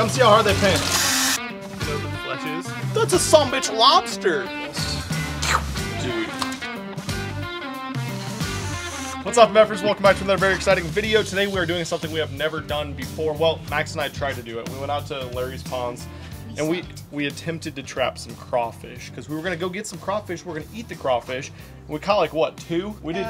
come see how hard they pinch. You know what the flesh is? That's a sumbitch lobster. Dude. What's up, Meffers? Welcome back to another very exciting video. Today we are doing something we have never done before. Well, Max and I tried to do it. We went out to Larry's Ponds and we attempted to trap some crawfish because we were going to go get some crawfish. We're going to eat the crawfish. We caught like what, 2? We did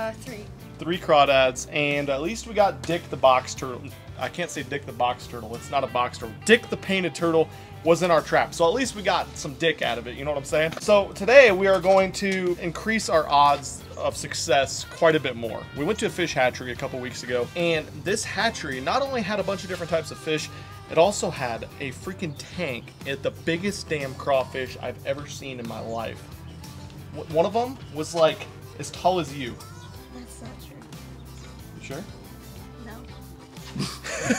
three crawdads, and at least we got Dick the box turtle. I can't say Dick the box turtle. It's not a box turtle. Dick the painted turtle was in our trap. So at least we got some dick out of it, you know what I'm saying? So today we are going to increase our odds of success quite a bit more. We went to a fish hatchery a couple weeks ago, and this hatchery not only had a bunch of different types of fish, it also had a freaking tank at the biggest damn crawfish I've ever seen in my life. One of them was like as tall as you. That's not true. You sure? No.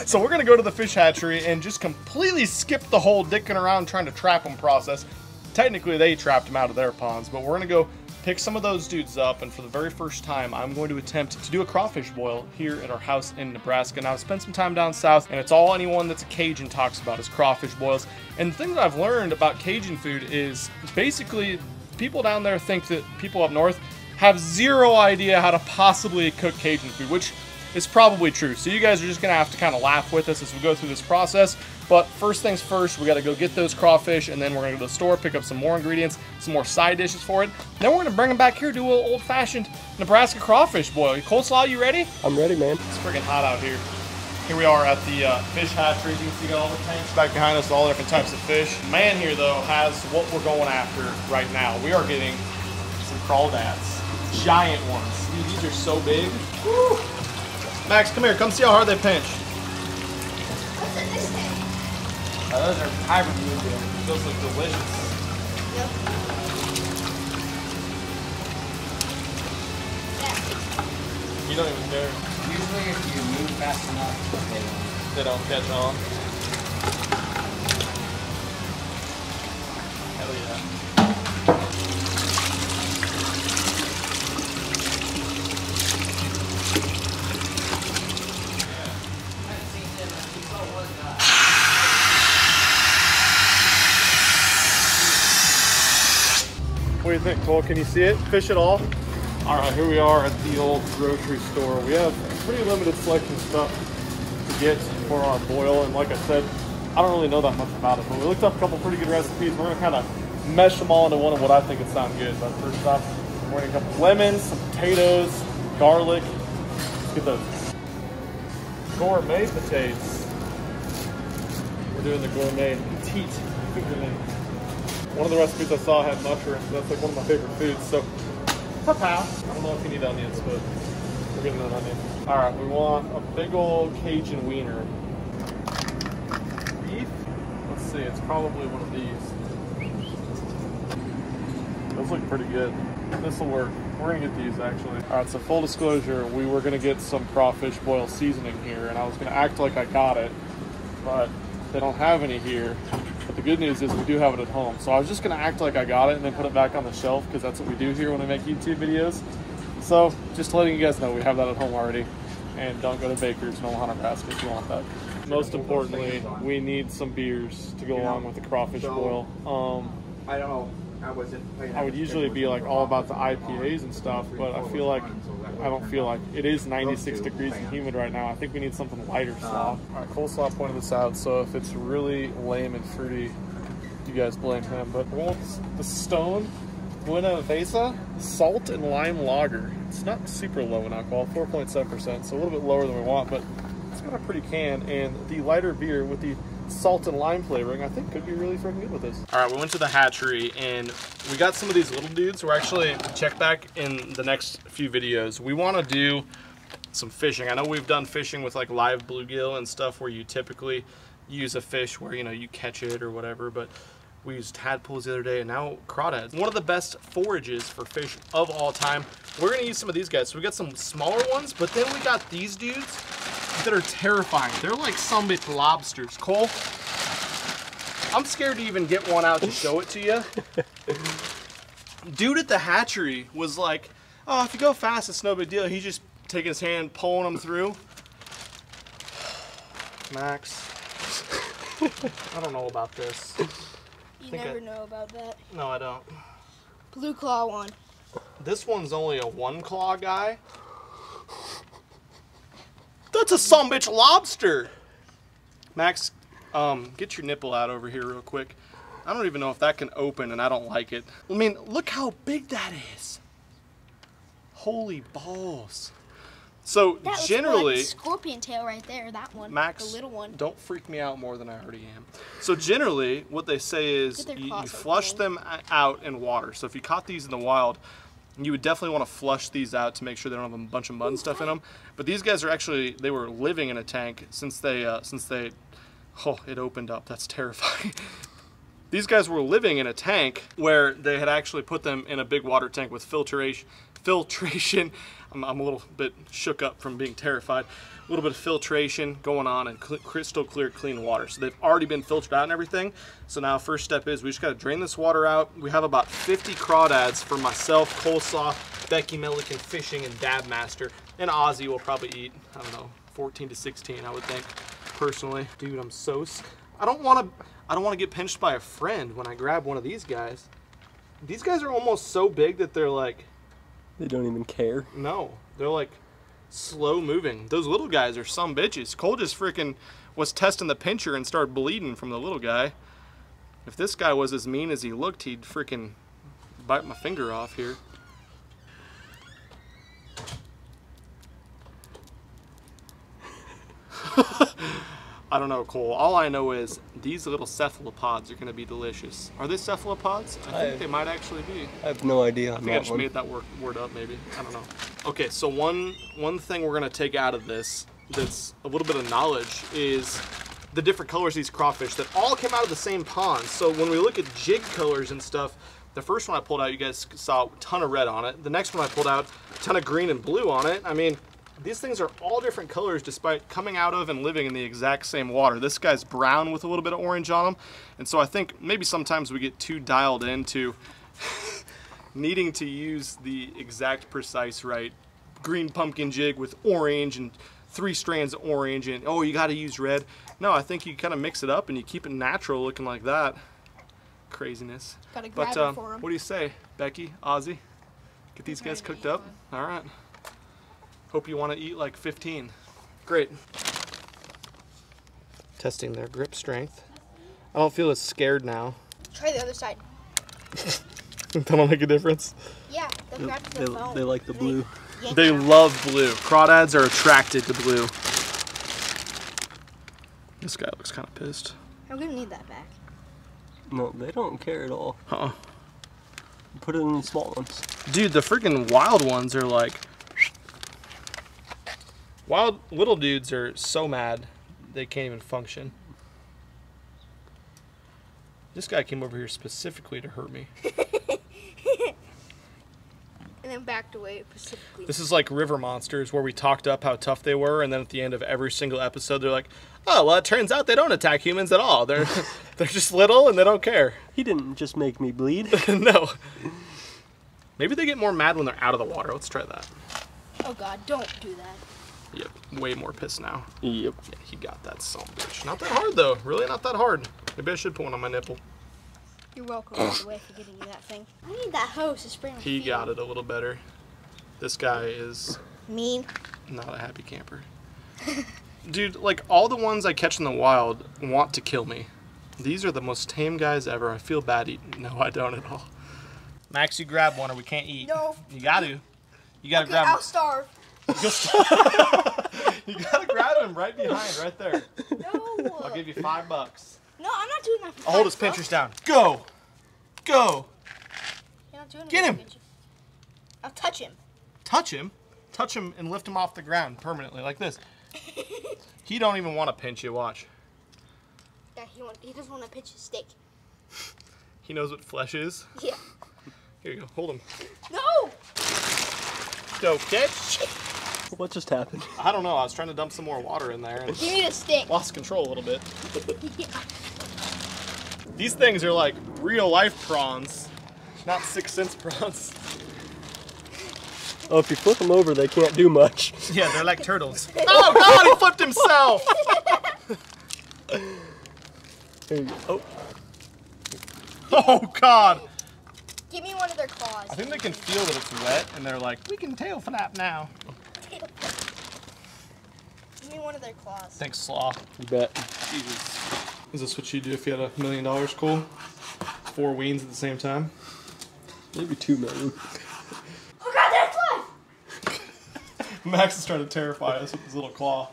So we're gonna go to the fish hatchery and just completely skip the whole dicking around trying to trap them process. Technically they trapped them out of their ponds, but we're gonna go pick some of those dudes up, and for the very first time I'm going to attempt to do a crawfish boil here at our house in Nebraska. Now I've spent some time down south, and it's all anyone that's a Cajun talks about is crawfish boils. And the thing that I've learned about Cajun food is basically people down there think that people up north have zero idea how to possibly cook Cajun food, which is probably true. So you guys are just gonna have to kind of laugh with us as we go through this process. But first things first, we gotta go get those crawfish, and then we're gonna go to the store, pick up some more ingredients, some more side dishes for it. Then we're gonna bring them back here, do a little old-fashioned Nebraska crawfish boil. Coleslaw, you ready? I'm ready, man. It's freaking hot out here. Here we are at the fish hatchery. You can see all the tanks back behind us, all different types of fish. Man here, though, has what we're going after right now. We are getting some crawdads. Giant ones. Dude, these are so big. Woo. Max, come here. Come see how hard they pinch. What's in this tank? Those are hybrid bluegill. Those look delicious. Yep. Yeah. You don't even care. Usually if you move fast enough, They don't catch on. Hell yeah. What do you think, Cole? Can you see it? Fish at all? All right, here we are at the old grocery store. We have a pretty limited selection of stuff to get for our boil, and like I said, I don't really know that much about it, but we looked up a couple pretty good recipes. We're gonna kind of mesh them all into one of what I think would sound good. But first off, we're gonna get a couple lemons, some potatoes, garlic. Let's get those. Gourmet potatoes. We're doing the gourmet petite gourmet. One of the recipes I saw had mushrooms. That's like one of my favorite foods. So, pass. I don't know if you need onions, but we're getting an onion. All right, we want a big old Cajun wiener. Beef? Let's see, it's probably one of these. Those look pretty good. This will work. We're gonna get these actually. All right, so full disclosure, we were gonna get some crawfish boil seasoning here, and I was gonna act like I got it, but they don't have any here. But the good news is we do have it at home. So I was just gonna act like I got it and then put it back on the shelf, because that's what we do here when we make YouTube videos. So just letting you guys know we have that at home already. And don't go to Baker's, no Hunter Basket if you want that. Most importantly, we need some beers to go along with the crawfish boil. I don't know. I would usually be like all about the IPAs and stuff, but I don't feel like it is 96 degrees and humid right now. I think we need something lighter slaw. All right, Coleslaw pointed this out, so if it's really lame and fruity, you guys blame him. But we want the Stone Buena Vesa Salt and Lime Lager. It's not super low in alcohol, 4.7%, so a little bit lower than we want, but it's got a pretty can. And the lighter beer with the salt and lime flavoring, I think could be really freaking good with this. All right, we went to the hatchery and we got some of these little dudes. We're actually, check back in the next few videos. We want to do some fishing. I know we've done fishing with like live bluegill and stuff where you typically use a fish where, you know, you catch it or whatever, but we used tadpoles the other day, and now crawdads. One of the best forages for fish of all time. We're gonna use some of these guys. So we got some smaller ones, but then we got these dudes that are terrifying. They're like sumbitch lobsters. Cole, I'm scared to even get one out to show it to you. Dude at the hatchery was like, oh, if you go fast, it's no big deal. He's just taking his hand, pulling them through. Max. I don't know about this. You never know about that. No, I don't. Blue claw one. This one's only a 1 claw guy. That's a sumbitch lobster. Max, get your nipple out over here real quick. I don't even know if that can open, and I don't like it. I mean, look how big that is. Holy balls. So That was generally, like scorpion tail right there. That one. Max, the little one. don't freak me out more than I already am. So generally, what they say is Get their you claws flush open. them out in water. So if you caught these in the wild, you would definitely want to flush these out to make sure they don't have a bunch of mud and stuff in them. But these guys are actually, they were living in a tank since they, oh, it opened up. That's terrifying. These guys were living in a tank where they had actually put them in a big water tank with filtration. I'm a little bit shook up from being terrified. A little bit of filtration going on and crystal clear, clean water. So they've already been filtered out and everything. So now first step is we just got to drain this water out. We have about 50 crawdads for myself, Coleslaw, Becky Milliken Fishing, and Dab Master. And Ozzy will probably eat, I don't know, 14 to 16, I would think, personally. Dude, I'm so I don't want to get pinched by a friend when I grab one of these guys. These guys are almost so big that they're like, they don't even care. no, they're like slow moving. Those little guys are some bitches. Cole just freaking was testing the pincher and started bleeding from the little guy. If this guy was as mean as he looked, he'd freaking bite my finger off here. I don't know, Cole. All I know is these little cephalopods are going to be delicious. Are they cephalopods? I think they might actually be. I have no idea. I think I just made that word up, maybe. I don't know. Okay, so one thing we're going to take out of this that's a little bit of knowledge is the different colors of these crawfish that all came out of the same pond. So when we look at jig colors and stuff, the first one I pulled out, you guys saw a ton of red on it. The next one I pulled out, a ton of green and blue on it. I mean, these things are all different colors despite coming out of and living in the exact same water. This guy's brown with a little bit of orange on him. And so I think maybe sometimes we get too dialed into needing to use the exact precise right green pumpkin jig with orange and 3 strands of orange and, oh, you got to use red. No, I think you kind of mix it up and you keep it natural looking like that. Craziness. Gotta grab But it for 'em. what do you say, Becky, Ozzy? Get these guys cooked up? All right. Hope you want to eat like 15. Great. Testing their grip strength. I don't feel as scared now. Try the other side. That'll make a difference. Yeah, they'll grab the phone. They like the blue. They love blue. Crawdads are attracted to blue. This guy looks kind of pissed. I'm gonna need that back. No, they don't care at all. Uh-uh. Put it in the small ones. Dude, the freaking wild ones are like... Wild little dudes are so mad they can't even function. This guy came over here specifically to hurt me. And then backed away specifically. This is like River Monsters, where we talked up how tough they were, and then at the end of every single episode, they're like, "Oh, well, it turns out they don't attack humans at all. They're just little and they don't care." He didn't just make me bleed. No. Maybe they get more mad when they're out of the water. Let's try that. Oh God, don't do that. Yep, way more pissed now. Yep. Yeah, he got that son of a bitch. Not that hard though. Really, not that hard. Maybe I should put one on my nipple. You're welcome, by the way, for getting you that thing. I need that hose to spray my He feet. got it a little better. This guy is Mean. not a happy camper. Dude, like all the ones I catch in the wild want to kill me. These are the most tame guys ever. I feel bad eating. No, I don't at all. Max, you grab one or we can't eat. No. You got to. You got to Okay, grab I'll him. starve. You got to grab him right behind, right there. No. I'll give you $5. No, I'm not doing that. I'll hold his pinchers down. Go. Go. You're not doing Get him. pinches. I'll touch him. Touch him. Touch him and lift him off the ground permanently like this. He don't even want to pinch you. Watch. Yeah, he doesn't want to pinch his steak. He knows what flesh is. Yeah. Here you go. Hold him. No. Go catch. What just happened? I don't know. I was trying to dump some more water in there and Give me the stick. lost control a little bit. Yeah. These things are like real life prawns, not 6 cents prawns. Oh, if you flip them over, they can't do much. Yeah, they're like turtles. Oh God, he flipped himself. There you go. Oh. Oh God! Give me one of their claws. I think they can feel that it's wet, and they're like, we can tail flap now. Give me one of their claws. Thanks, Slaw. You bet. Jesus. Is this what you'd do if you had $1 million, Cole? 4 weens at the same time? Maybe 2 million. Oh God, that's fly! Max is trying to terrify us with his little claw.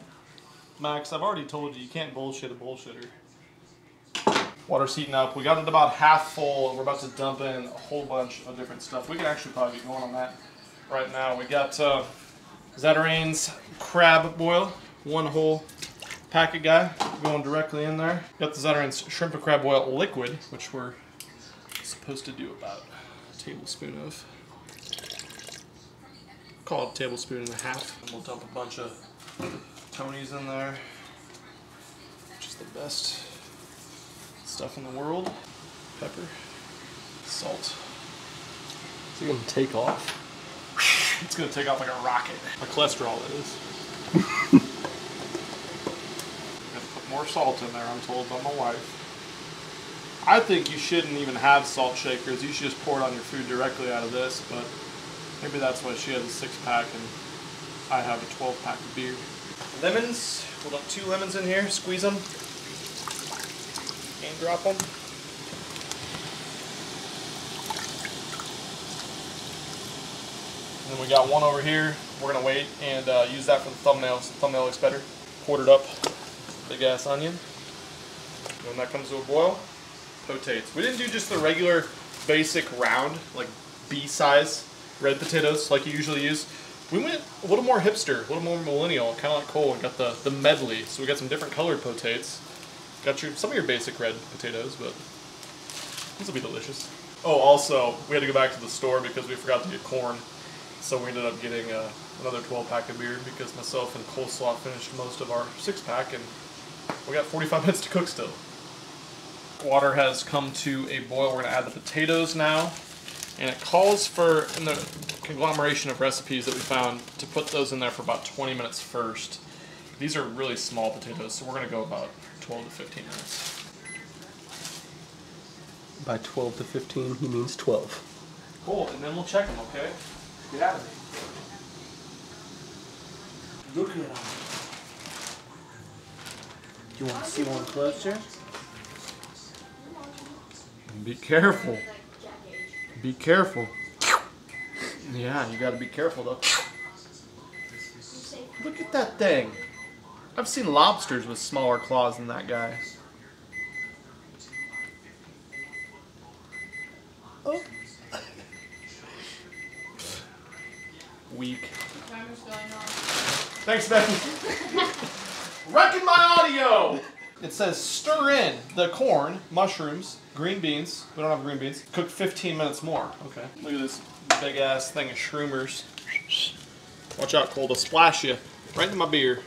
Max, I've already told you can't bullshit a bullshitter. Water's heating up. We got it about half full, and we're about to dump in a whole bunch of different stuff. We can actually probably get going on that right now. We got Zatarains crab boil, 1 whole packet guy, going directly in there. Got the Zatarains shrimp and crab boil liquid, which we're supposed to do about a tablespoon of. Call it a tablespoon and a half. And we'll dump a bunch of Tony's in there, which is the best stuff in the world. Pepper, salt. Is it gonna take off? It's gonna take off like a rocket. My cholesterol, that is. Gotta put more salt in there, I'm told by my wife. I think you shouldn't even have salt shakers. You should just pour it on your food directly out of this, but maybe that's why she has a 6-pack and I have a 12-pack of beer. Lemons, we'll dump 2 lemons in here, squeeze them. And drop them. And then we got 1 over here. We're gonna wait and use that for the thumbnail. So the thumbnail looks better. Quartered up big ass onion. When that comes to a boil, potates. We didn't do just the regular basic round, like B-size red potatoes like you usually use. We went a little more hipster, a little more millennial, kind of like Cole. We got the medley, so we got some different colored potates. Got some of your basic red potatoes, but these will be delicious. Oh, also, we had to go back to the store because we forgot to get corn. So we ended up getting another 12-pack of beer because myself and Coleslaw finished most of our 6-pack, and we got 45 minutes to cook still. Water has come to a boil. We're going to add the potatoes now. And it calls for, in the conglomeration of recipes that we found, to put those in there for about 20 minutes first. These are really small potatoes, so we're going to go about 12 to 15 minutes. By 12 to 15, he means 12. Cool, and then we'll check them, okay? Get out of it. Look at them. Do you want to see one closer? Be careful. Be careful. Yeah, you gotta be careful though. Look at that thing. I've seen lobsters with smaller claws than that guy. Oh. Weak. Thanks, Becky. Wrecking my audio! It says stir in the corn, mushrooms, green beans. We don't have green beans. Cook 15 minutes more. Okay. Look at this big ass thing of shroomers. Watch out, Cole. They'll splash you right into my beer.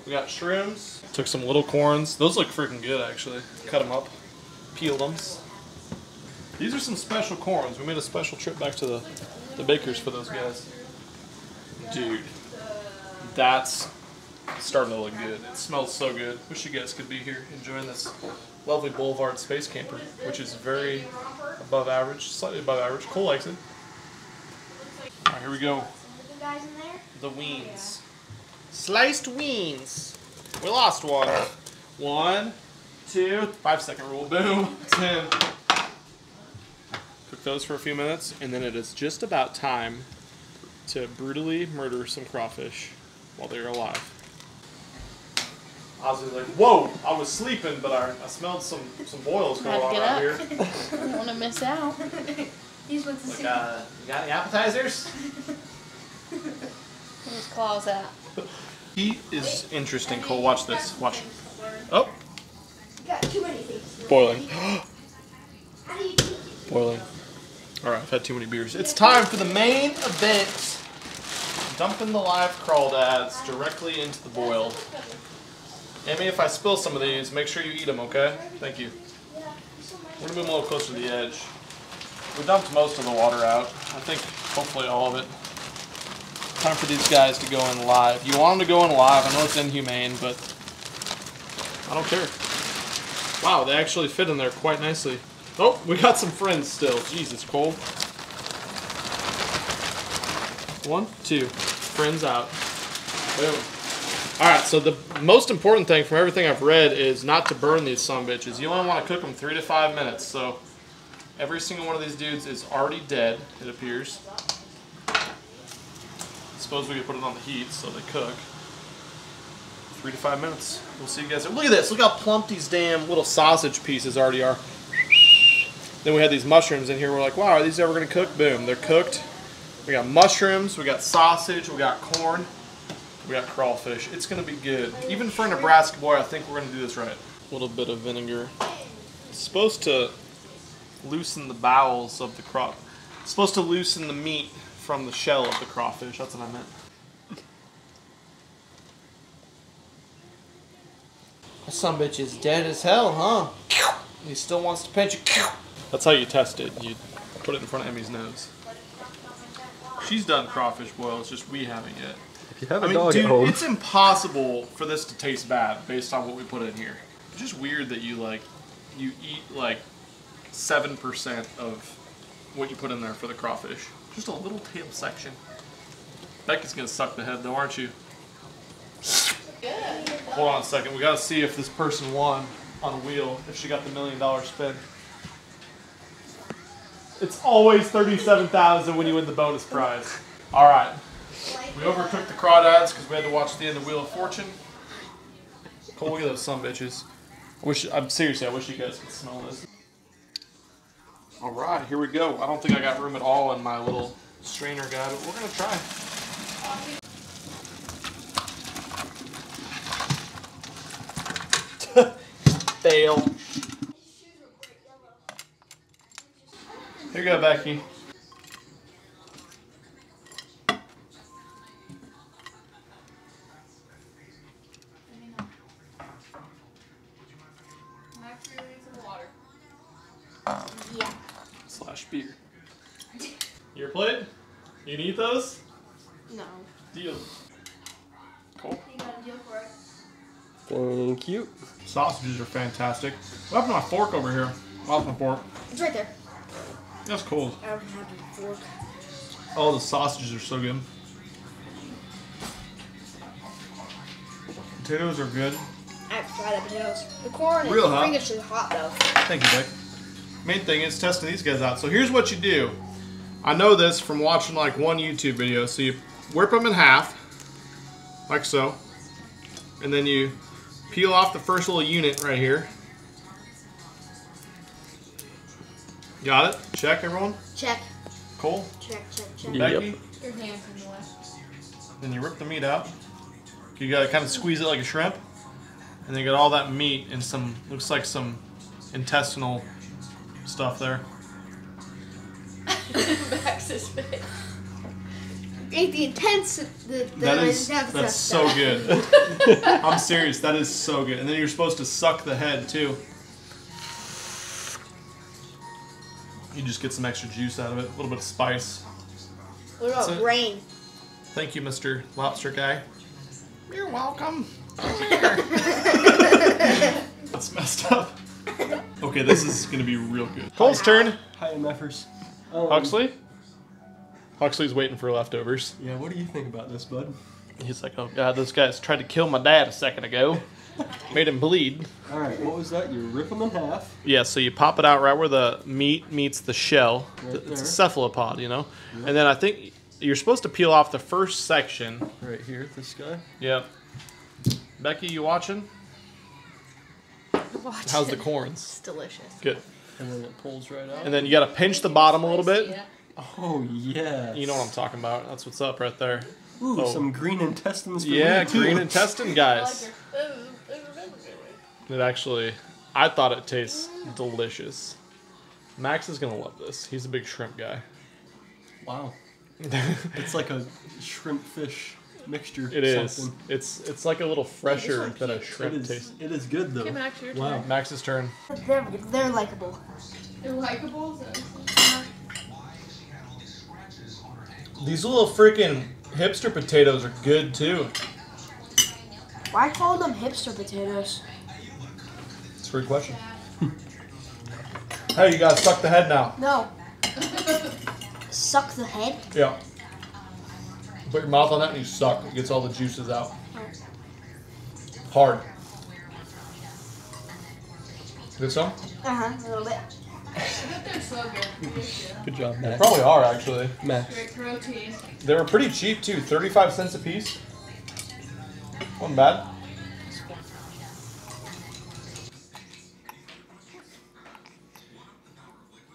We got shrooms. Took some little corns. Those look freaking good, actually. Cut them up. Peeled them. These are some special corns. We made a special trip back to the bakers for those guys. Dude, that's starting to look good. It smells so good. Wish you guys could be here enjoying this lovely Boulevard Space Camper, which is very above average, slightly above average. Cole likes it. All right, here we go. The weens. Sliced weens. We lost one. 1, 2, 5-second rule. Boom. 10. Cook those for a few minutes, and then it is just about time to brutally murder some crawfish while they're alive. I was like, whoa, I was sleeping, but I smelled some boils going on out here. I don't want to miss out. He's with the You got any appetizers? Where's his claws at? He is interesting, Cole. Watch this. Watch. Oh. You got too many things. Boiling. How do you do it? Boiling. Alright, I've had too many beers. It's time for the main event. Dumping the live crawdads directly into the boil. Amy, if I spill some of these, make sure you eat them, okay? Thank you. We're going to move them a little closer to the edge. We dumped most of the water out. I think hopefully all of it. Time for these guys to go in live. You want them to go in live. I know it's inhumane, but I don't care. Wow, they actually fit in there quite nicely. Oh, we got some friends still. Jesus, Cole. 1, 2. Friends out. Boom. Alright, so the most important thing from everything I've read is not to burn these sumbitches. You only want to cook them 3 to 5 minutes. So every single one of these dudes is already dead, it appears. Suppose we could put it on the heat so they cook. 3 to 5 minutes. We'll see you guys. Look at this. Look how plump these damn little sausage pieces already are. Then we had these mushrooms in here. We're like, wow, are these ever going to cook? Boom, they're cooked. We got mushrooms, we got sausage, we got corn, we got crawfish. It's going to be good. Even for a Nebraska boy, I think we're going to do this right. A little bit of vinegar. It's supposed to loosen the bowels of the craw. It's supposed to loosen the meat from the shell of the crawfish. That's what I meant. That sumbitch is dead as hell, huh? He still wants to pinch you. That's how you test it. You put it in front of Emmy's nose. She's done crawfish boil, it's just we haven't yet. If you have a dog at home, it's impossible for this to taste bad based on what we put in here. It's just weird that you eat like 7% of what you put in there for the crawfish. Just a little tail section. Becky's gonna suck the head though, aren't you? Hold on a second, we gotta see if this person won on a wheel, if she got the $1 million spin. It's always $37,000 when you win the bonus prize. All right, we overcooked the crawdads because we had to watch the end of Wheel of Fortune. Cole, look at those sumbitches. I'm seriously, I wish you guys could smell this. All right, here we go. I don't think I got room at all in my little strainer guy, but we're gonna try. Fail. Here you go, Becky. Yeah. / beer. Your plate? You can eat those? No. Deal. Cool. You got a deal for it? thank you. Sausages are fantastic. What happened to my fork over here? Off my fork. It's right there. That's cool. I don't have a fork. Oh, the sausages are so good. Potatoes are good. I have to try the potatoes. The corn Real is hot. freakishly hot though. Thank you, Beck. Main thing is testing these guys out. So here's what you do. I know this from watching like one YouTube video. So you rip them in half, like so. And then you peel off the first little unit right here. Got it? Check, everyone? Check. Cole? Check, check, check. Yep. Becky? Your hands in the way. Then you rip the meat out. You gotta kind of squeeze it like a shrimp. And then you got all that meat and some, looks like some intestinal stuff there. Max's face. Ate the intense. That's so good. I'm serious, that is so good. And then you're supposed to suck the head too. You just get some extra juice out of it, a little bit of spice. What about That's it. brain? Thank you, Mr. Lobster Guy. You're welcome. That's messed up. Okay, this is gonna be real good. Cole's turn. Hi, MFers. Huxley? Huxley's waiting for leftovers. Yeah, what do you think about this, bud? He's like, oh god, those guys tried to kill my dad a second ago. Made him bleed. Alright, what was that? You rip them in half. Yeah, so you pop it out right where the meat meets the shell. Right It's a there. cephalopod, you know? Yep. And then I think you're supposed to peel off the first section. Right here, this guy. Yep. Becky, you watching? Watch How's the it. corns? It's delicious. Good. And then it pulls right out. And then you gotta pinch the bottom a little bit. Yeah. Oh, yeah. You know what I'm talking about. That's what's up right there. Ooh, Oh. some green intestines for Yeah, me, too. green intestine, I like guys. her. It actually, I thought it tastes delicious. Max is gonna love this. He's a big shrimp guy. Wow. It's like a shrimp fish mixture. It is. Something. It's like a little fresher than a shrimp taste. It is good, though. Okay, Max, your Wow. turn. Max's turn. They're likable. They're likeable. These little freaking hipster potatoes are good too. Why call them hipster potatoes? It's a great question. Hey, you gotta suck the head now. No. Suck the head? Yeah. Put your mouth on that and you suck. It gets all the juices out. Hard. Good some? A little bit. I bet they're so good. Good job, Max. Probably are, actually. Max. Great protein. They were pretty cheap, too. 35 cents a piece. Wasn't bad.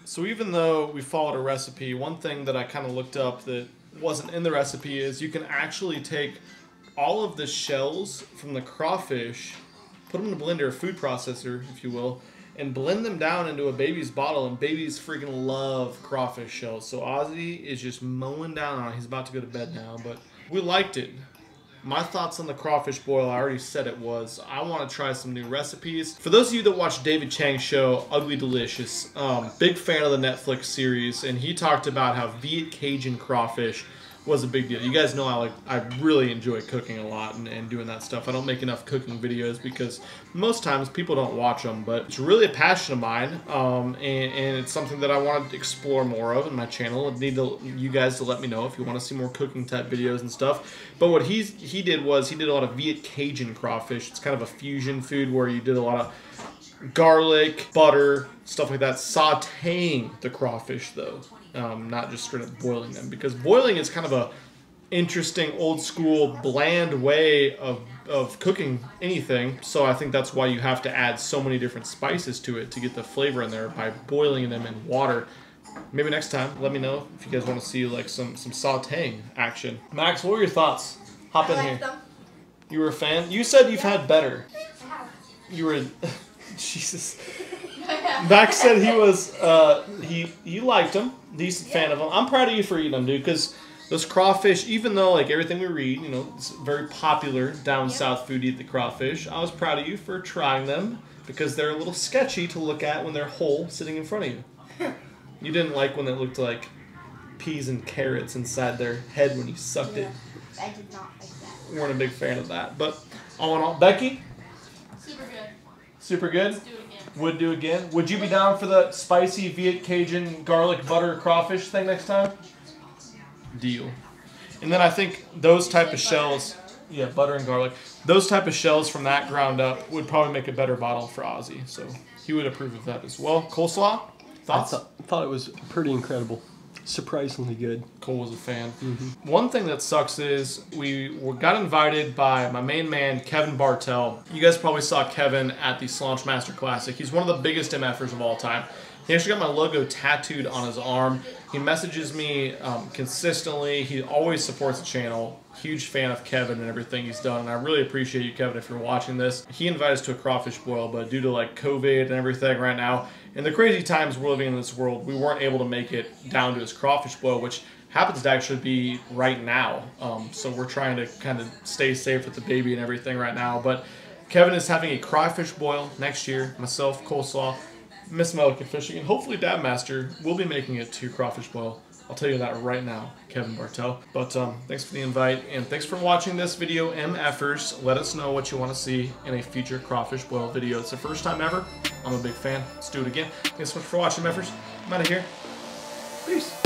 So even though we followed a recipe, one thing that I kind of looked up that wasn't in the recipe is you can actually take all of the shells from the crawfish, put them in a blender, a food processor, if you will, and blend them down into a baby's bottle, and babies freaking love crawfish shells. So Ozzy is just mowing down on it. He's about to go to bed now, but we liked it. My thoughts on the crawfish boil, I already said it was, I want to try some new recipes. For those of you that watch David Chang's show, Ugly Delicious, big fan of the Netflix series, and he talked about how Viet Cajun crawfish was a big deal. You guys know I really enjoy cooking a lot and doing that stuff. I don't make enough cooking videos because most times people don't watch them, but it's really a passion of mine, and it's something that I want to explore more of in my channel. I need you guys to let me know if you want to see more cooking type videos and stuff. But what he did was he did a lot of Viet Cajun crawfish. It's kind of a fusion food where you did a lot of garlic, butter, stuff like that, sauteing the crawfish though. Not just straight up boiling them, because boiling is kind of a interesting old school bland way of cooking anything. So I think that's why you have to add so many different spices to it to get the flavor in there by boiling them in water. Maybe next time, let me know if you guys want to see like some sauteing action. Max, what were your thoughts? Hop in here. Them. You were a fan? You said you've had better. You were in... Jesus. Max said he was, you liked them. Decent fan of them. I'm proud of you for eating them, dude, because those crawfish, even though like everything we read, you know, it's very popular down south food to eat the crawfish, I was proud of you for trying them because they're a little sketchy to look at when they're whole sitting in front of you. You didn't like when it looked like peas and carrots inside their head when you sucked it. I did not like that. We weren't a big fan of that. But all in all, Becky? Super good. Super good? Let's do it again. Would do again. Would you be down for the spicy Viet Cajun garlic butter crawfish thing next time? Deal. And then I think those type of shells, yeah, butter and garlic, those type of shells from that ground up would probably make a better bottle for Ozzy. So he would approve of that as well. Coleslaw? Thoughts? I thought it was pretty incredible. Surprisingly good. Cole was a fan. One thing that sucks is we got invited by my main man, Kevin Bartel. You guys probably saw Kevin at the Slaunch Master Classic. He's one of the biggest MFers of all time. He actually got my logo tattooed on his arm. He messages me consistently. He always supports the channel. Huge fan of Kevin and everything he's done, and I really appreciate you, Kevin, if you're watching this. He invited us to a crawfish boil, but due to like COVID and everything right now, in the crazy times we're living in this world, we weren't able to make it down to his crawfish boil, which happens to actually be right now. So we're trying to kind of stay safe with the baby and everything right now. But Kevin is having a crawfish boil next year. Myself, Coleslaw, Miss Melican Fishing, and hopefully Dad Master will be making it to crawfish boil. I'll tell you that right now, Kevin Bartel. But thanks for the invite, and thanks for watching this video, MFers. Let us know what you want to see in a future crawfish boil video. It's the first time ever. I'm a big fan. Let's do it again. Thanks so much for watching, MFers. I'm out of here. Peace.